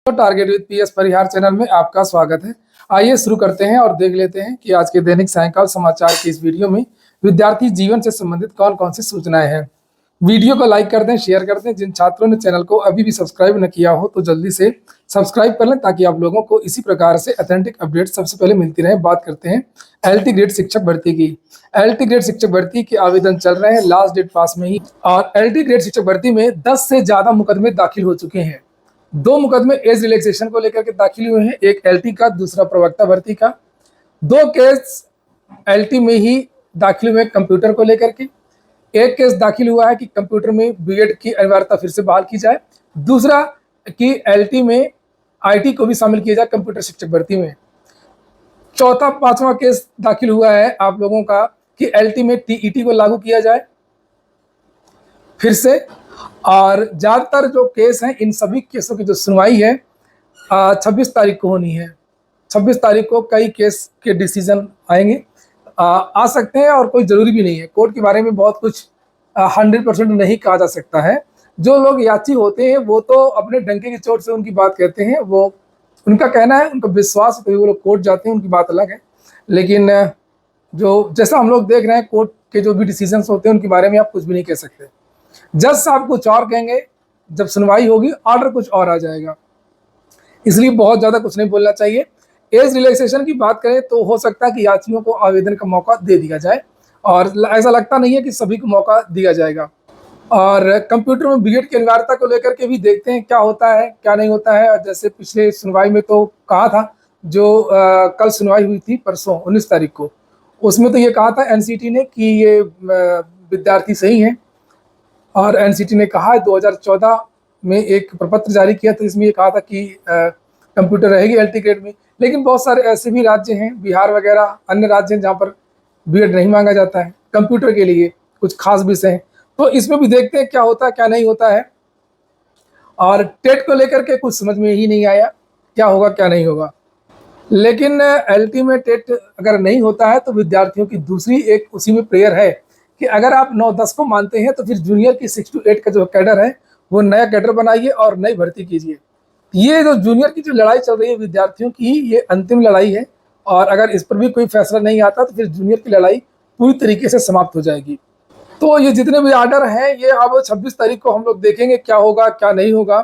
तो target with PS Parihar channel में आपका स्वागत है। आइए शुरू करते हैं और देख लेते हैं कि आज के दैनिक सायंकाल समाचार की इस वीडियो में विद्यार्थी जीवन से संबंधित कौन कौन सी सूचनाएं हैं। वीडियो को लाइक कर दें, शेयर कर दें। जिन छात्रों ने चैनल को अभी भी सब्सक्राइब न किया हो तो जल्दी से सब्सक्राइब कर लें ताकि आप लोगों को इसी प्रकार से ऑथेंटिक अपडेट सबसे पहले मिलती रहे। बात करते हैं एलटी ग्रेड शिक्षक भर्ती की। एलटी ग्रेड शिक्षक भर्ती के आवेदन चल रहे हैं, लास्ट डेट पास में ही। और एलटी ग्रेड शिक्षक भर्ती में 10 से ज्यादा मुकदमे दाखिल हो चुके हैं। 2 मुकदमे एज रिलैक्सेशन को लेकर के दाखिल हुए हैं, एक एलटी का, दूसरा प्रवक्ता भर्ती का। 2 केस एलटी में ही दाखिल हुए कंप्यूटर को लेकर के। एक केस दाखिल हुआ है कि कंप्यूटर में बीएड की अनिवार्यता फिर से बहाल की जाए। दूसरा कि एलटी में आईटी को भी शामिल किया जाए कंप्यूटर शिक्षक भर्ती में। चौथा 5वां केस दाखिल हुआ है आप लोगों का कि एलटी में टीईटी को लागू किया जाए फिर से। और ज्यादातर जो केस हैं, इन सभी केसों की जो सुनवाई है 26 तारीख को होनी है। 26 तारीख को कई केस के डिसीजन आएंगे, आ सकते हैं, और कोई ज़रूरी भी नहीं है। कोर्ट के बारे में बहुत कुछ 100% नहीं कहा जा सकता है। जो लोग याची होते हैं वो तो अपने डंके की चोट से उनकी बात कहते हैं, वो उनका कहना है, उनका विश्वास है, तो वो लोग कोर्ट जाते हैं, उनकी बात अलग है। लेकिन जो जैसा हम लोग देख रहे हैं, कोर्ट के जो भी डिसीजंस होते हैं उनके बारे में आप कुछ भी नहीं कह सकते। जज साहब कुछ और कहेंगे, जब सुनवाई होगी ऑर्डर कुछ और आ जाएगा, इसलिए बहुत ज़्यादा कुछ नहीं बोलना चाहिए। एज रिलैक्सेशन की बात करें तो हो सकता है कि याचियों को आवेदन का मौका दे दिया जाए, और ऐसा लगता नहीं है कि सभी को मौका दिया जाएगा। और कंप्यूटर में बीएड की अनिवार्यता को लेकर के भी देखते हैं क्या होता है क्या नहीं होता है। और जैसे पिछले सुनवाई में तो कहा था, जो कल सुनवाई हुई थी परसों 19 तारीख को, उसमें तो ये कहा था एनसीटी ने कि ये विद्यार्थी सही हैं। और एनसीटी ने कहा है 2014 में एक प्रपत्र जारी किया था, इसमें ये कहा था कि कंप्यूटर रहेगी एलटी ग्रेड में। लेकिन बहुत सारे ऐसे भी राज्य हैं, बिहार वगैरह अन्य राज्य हैं, जहाँ पर बीएड नहीं मांगा जाता है कंप्यूटर के लिए, कुछ खास विषय हैं। तो इसमें भी देखते हैं क्या होता है क्या नहीं होता है। और टेट को लेकर के कुछ समझ में ही नहीं आया क्या होगा क्या नहीं होगा। लेकिन एलटी में टेट अगर नहीं होता है तो विद्यार्थियों की दूसरी एक उसी में प्रेयर है कि अगर आप 9-10 को मानते हैं तो फिर जूनियर की 6 to 8 का जो कैडर है वो नया कैडर बनाइए और नई भर्ती कीजिए। ये जो जूनियर की जो लड़ाई चल रही है विद्यार्थियों की, ये अंतिम लड़ाई है, और अगर इस पर भी कोई फैसला नहीं आता तो फिर जूनियर की लड़ाई पूरी तरीके से समाप्त हो जाएगी। तो ये जितने भी आर्डर हैं ये अब 26 तारीख को हम लोग देखेंगे क्या होगा क्या नहीं होगा।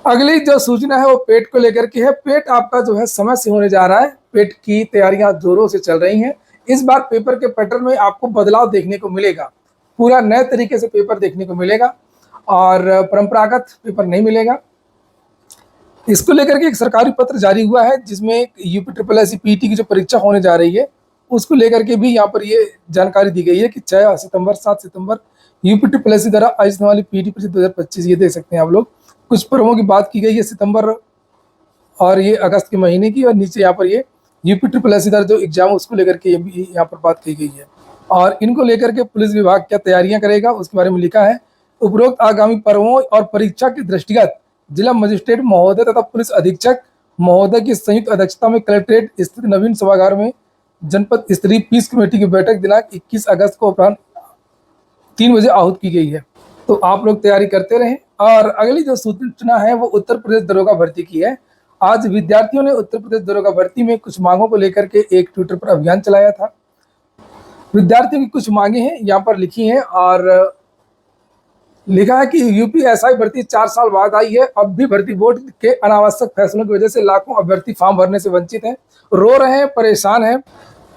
अगली जो सूचना है वो पेट को लेकर के है। पेट आपका जो है समय से होने जा रहा है। पेट की तैयारियां जोरों से चल रही हैं। इस बार पेपर के पैटर्न में आपको बदलाव देखने को मिलेगा, पूरा नए तरीके से पेपर देखने को मिलेगा, और परंपरागत पेपर नहीं मिलेगा। इसको लेकर के एक सरकारी पत्र जारी हुआ है जिसमें यूपी पीटी की जो परीक्षा होने जा रही है उसको लेकर के भी यहाँ पर ये जानकारी दी गई है कि 6 सितंबर 7 सितंबर यूपी द्वारा आयोजित वाली पीटी परीक्षा 2025, ये देख सकते हैं आप लोग। कुछ पर्वों की बात की गई है, सितंबर और ये अगस्त के महीने की, और नीचे यहाँ पर ये यूपी द्वारा जो एग्जाम उसको लेकर के यहाँ पर बात की गई है। और इनको लेकर के पुलिस विभाग क्या तैयारियां करेगा उसके बारे में लिखा है। उपरोक्त आगामी पर्वों और परीक्षा के दृष्टिगत जिला मजिस्ट्रेट महोदय तथा पुलिस अधीक्षक महोदय की संयुक्त अध्यक्षता में कलेक्ट्रेट स्थित नवीन सभागार में जनपद स्तरीय पीस कमेटी की बैठक दिनांक 21 अगस्त को अपराह्न 3 बजे आहूत की गई है। तो आप लोग तैयारी करते रहें। और अगली जो सूचना है वो उत्तर प्रदेश दरोगा भर्ती की है। आज विद्यार्थियों ने उत्तर प्रदेश दरोगा भर्ती में कुछ मांगों को लेकर के एक ट्विटर पर अभियान चलाया था। विद्यार्थियों की कुछ मांगे हैं यहाँ पर लिखी हैं, और लिखा है कि यूपीएसआई भर्ती 4 साल बाद आई है। अब भी भर्ती बोर्ड के अनावश्यक फैसलों की वजह से लाखों अभ्यर्थी फॉर्म भरने से वंचित हैं, रो रहे हैं, परेशान हैं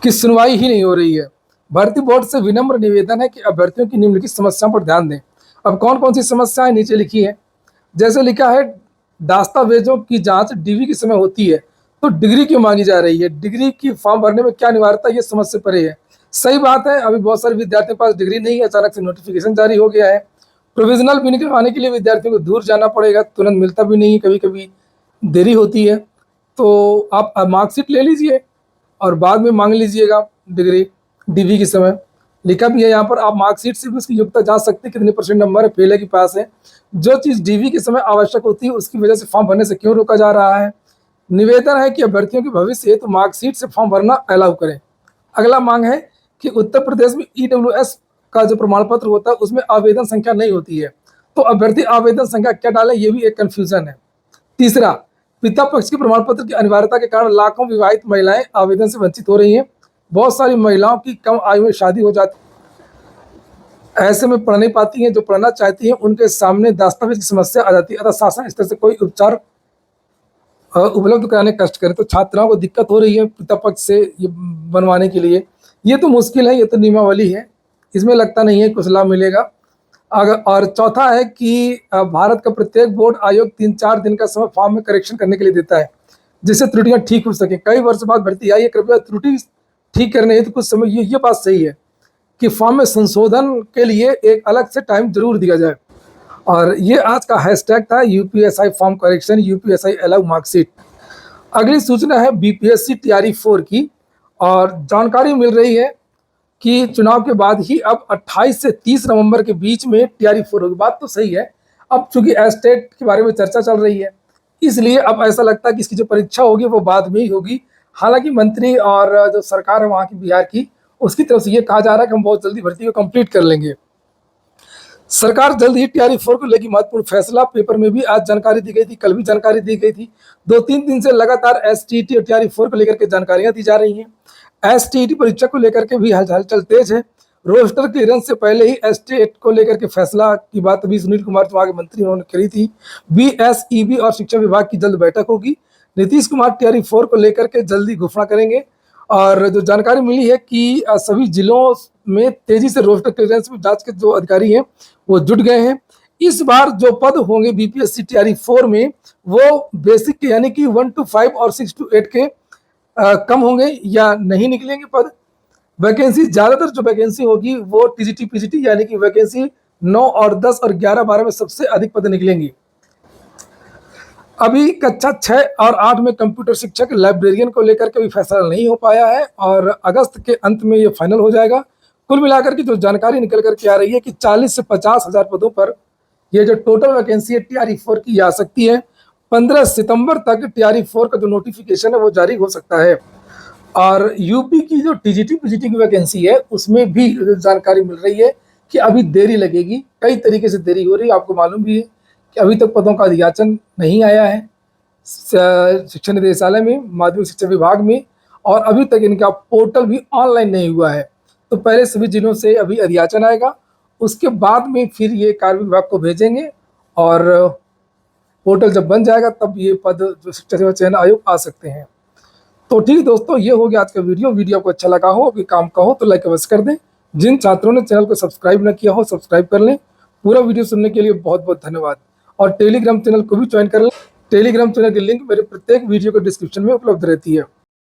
कि सुनवाई ही नहीं हो रही है। भर्ती बोर्ड से विनम्र निवेदन है कि अभ्यर्थियों की निम्नलिखित समस्याओं पर ध्यान दें। अब कौन कौन सी समस्याएं नीचे लिखी है, जैसे लिखा है दस्तावेजों की जांच डीवी के समय होती है तो डिग्री क्यों मांगी जा रही है, डिग्री की फॉर्म भरने में क्या अनिवार्यता, ये समझ से परे है। सही बात है, अभी बहुत सारे विद्यार्थियों के पास डिग्री नहीं है, अचानक से नोटिफिकेशन जारी हो गया है। प्रोविजनल भी निकलवाने के लिए विद्यार्थियों को दूर जाना पड़ेगा, तुरंत मिलता भी नहीं है, कभी कभी देरी होती है। तो आप मार्कशीट ले लीजिए और बाद में मांग लीजिएगा डिग्री। डीवी के समय लिखा भी है यहाँ पर, आप मार्कशीट से भी उसकी योग्यता जांच सकते हैं, कितने % नंबर है, फेल है कि पास है। जो चीज़ डीवी के समय आवश्यक होती है उसकी वजह से फॉर्म भरने से क्यों रोका जा रहा है। निवेदन है कि अभ्यर्थियों के भविष्य हेतु मार्कशीट से फॉर्म भरना अलाउ करें। अगला मांग है कि उत्तर प्रदेश में ईडब्ल्यूएस का जो प्रमाण पत्र होता है उसमें आवेदन संख्या नहीं होती है, तो अभ्यर्थी आवेदन संख्या क्या डालें, ये भी एक कन्फ्यूजन है। तीसरा, पिता पक्ष के प्रमाण पत्र की अनिवार्यता के कारण लाखों विवाहित महिलाएं आवेदन से वंचित हो रही हैं। बहुत सारी महिलाओं की कम आयु में शादी हो जाती है, ऐसे में पढ़ नहीं पाती हैं, जो पढ़ना चाहती हैं उनके सामने दस्तावेज की समस्या आ जाती है। अतः शासन स्तर से कोई उपचार उपलब्ध कराने कष्ट करें। तो छात्राओं को दिक्कत हो रही है पिता पक्ष से ये बनवाने के लिए। ये तो मुश्किल है, ये तो नियमावली है, इसमें लगता नहीं है कुछ लाभ मिलेगा। अगर और चौथा है कि भारत का प्रत्येक बोर्ड आयोग 3-4 दिन का समय फॉर्म में करेक्शन करने के लिए देता है, जिससे त्रुटियां ठीक हो सके। कई वर्ष बाद भर्ती आई है, कृपया त्रुटि ठीक करने हेतु कुछ समय, ये बात सही है कि फॉर्म में संशोधन के लिए एक अलग से टाइम जरूर दिया जाए। और ये आज का हैशटैग था UPSI form correction, UPSI allow marksheet. अगली सूचना है बीपीएससी टीआरई 4 की, और जानकारी मिल रही है कि चुनाव के बाद ही अब 28 से 30 नवंबर के बीच में टीआरई 4 होगी। बात तो सही है, अब चूंकि एस्टेट के बारे में चर्चा चल रही है, इसलिए अब ऐसा लगता है कि इसकी जो परीक्षा होगी वो बाद में ही होगी। हालांकि मंत्री और जो सरकार है वहाँ की, बिहार की, उसकी तरफ से ये कहा जा रहा है कि हम बहुत जल्दी भर्ती को कंप्लीट कर लेंगे। सरकार जल्द ही टीआरई 4 को लेकर महत्वपूर्ण फैसला, पेपर में भी आज जानकारी दी गई थी, कल भी जानकारी दी गई थी। 2-3 दिन से लगातार एसटीईटी और टीआरई 4 को लेकर के जानकारियां दी जा रही हैं। एसटीईटी परीक्षा को लेकर के भी हलचल तेज है। रोस्टर क्लियरेंस से पहले ही एसटेट को लेकर के फैसला की बात अभी सुनील कुमार जो आगे मंत्री उन्होंने करी थी। बीएसईबी और शिक्षा विभाग की जल्द बैठक होगी। नीतीश कुमार टीआरई 4 को लेकर के जल्दी घोषणा करेंगे। और जो जानकारी मिली है कि सभी जिलों में तेजी से रोस्टर क्लियरेंस में जांच के जो अधिकारी हैं वो जुट गए हैं। इस बार जो पद होंगे बीपीएससी टीआरई 4 में, वो बेसिक के यानी कि 1 to 5 और 6 to 8 के कम होंगे या नहीं निकलेंगे पद। वैकेंसी, ज्यादातर जो वैकेंसी होगी वो टीजीटी पीजीटी यानी कि वैकेंसी 9 और 10 और 11-12 में सबसे अधिक पद निकलेंगी। अभी कक्षा 6 और 8 में कंप्यूटर शिक्षक, लाइब्रेरियन को लेकर के भी फैसला नहीं हो पाया है, और अगस्त के अंत में ये फाइनल हो जाएगा। कुल मिलाकर की जो जानकारी निकल करके आ रही है कि 40 से 50 हजार पदों पर ये जो टोटल वैकेंसी है टीआरई 4 की आ सकती है। 15 सितंबर तक टीआरई 4 का जो नोटिफिकेशन है वो जारी हो सकता है। और यूपी की जो टीजीटी पीजीटी की वैकेंसी है उसमें भी जानकारी मिल रही है कि अभी देरी लगेगी, कई तरीके से देरी हो रही है। आपको मालूम भी है कि अभी तक पदों का अधियाचन नहीं आया है शिक्षा निदेशालय में, माध्यमिक शिक्षा विभाग में, और अभी तक इनका पोर्टल भी ऑनलाइन नहीं हुआ है। तो पहले सभी जिलों से अभी अधियाचन आएगा, उसके बाद में फिर ये कार्य विभाग को भेजेंगे, और पोर्टल जब बन जाएगा तब ये पद जो शिक्षा सेवा चयन आयोग आ सकते हैं। तो ठीक दोस्तों, ये हो गया आज का वीडियो आपको अच्छा लगा हो, अभी काम का हो तो लाइक अवश्य कर दें। जिन छात्रों ने चैनल को सब्सक्राइब न किया हो सब्सक्राइब कर लें। पूरा वीडियो सुनने के लिए बहुत बहुत धन्यवाद। और टेलीग्राम चैनल को भी ज्वाइन कर लें। टेलीग्राम चैनल की लिंक मेरे प्रत्येक वीडियो के डिस्क्रिप्शन में उपलब्ध रहती है।